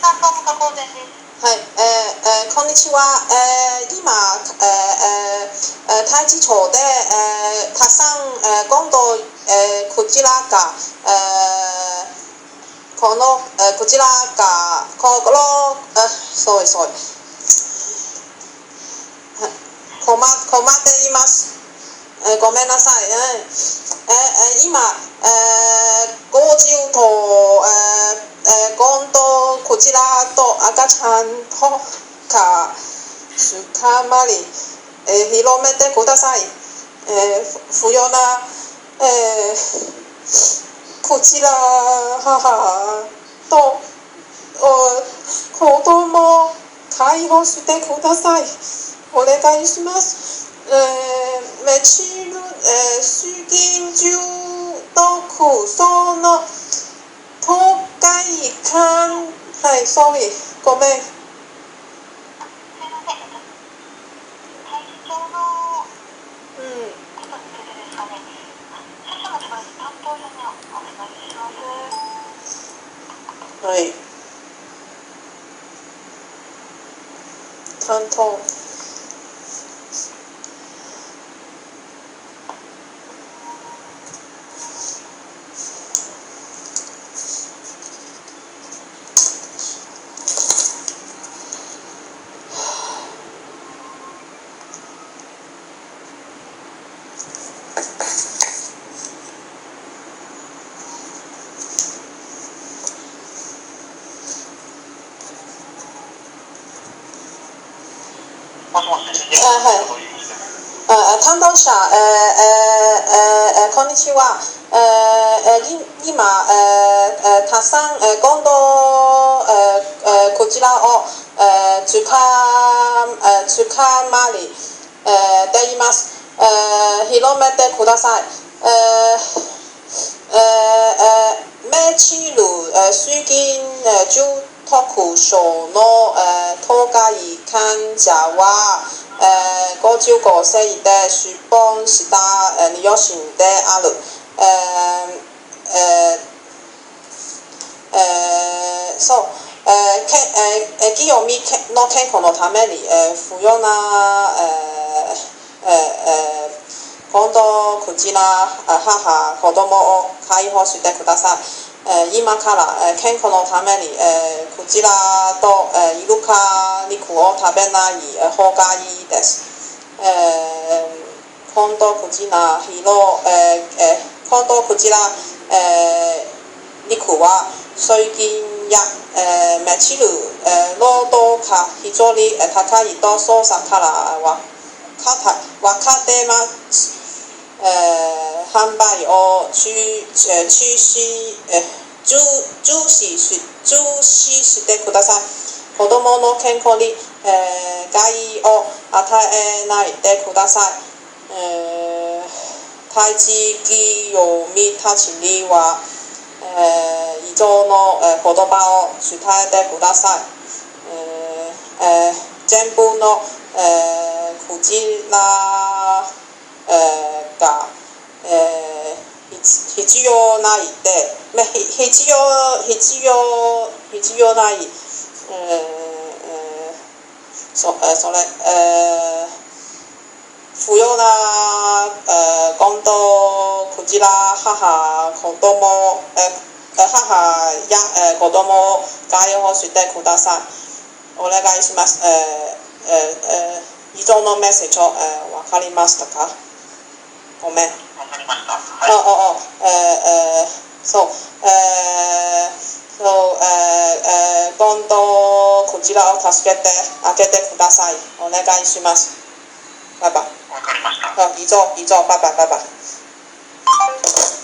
はい、こんにちは。今、太地町で、たくさん、今度、こちらが、この、こちらが、そう困っています。ごめんなさい。今、50と、今度こちらと赤ちゃんとか捕まり、広めてください。不要な、こちら母と子供を解放してください。お願いします。メチル、水銀中毒その東海間、はい、sorry、ごめん。はい。担当。担当者、こんにちは。今、たくさん、今度、こちらを、捕まり、でいます。広めてください。メチル、水銀中毒症の、東海患者は、55歳で出版した両親である。そう、清美の健康のために、不要な、今度こちら母、子供を解放してください。今から健康のためにこちらとイルカ肉を食べない方がいいです。今度こちら肉は水銀やメチル濃度が非常に高いと捜査から分かっています。販売を中止してください。子供の健康に、害を与えないでください。待機業務たちには、以上の言葉を伝えてください。全部のこちらが、必要ないで、必要ない、それ、不要な、今度こちら母や子供を解放してください。お願いします。以上のメッセージを、分かりましたか？ごめん。わかりました。今度こちらを助けてあげてください。お願いします。バイバイ。わかりました。以上、バイバイ。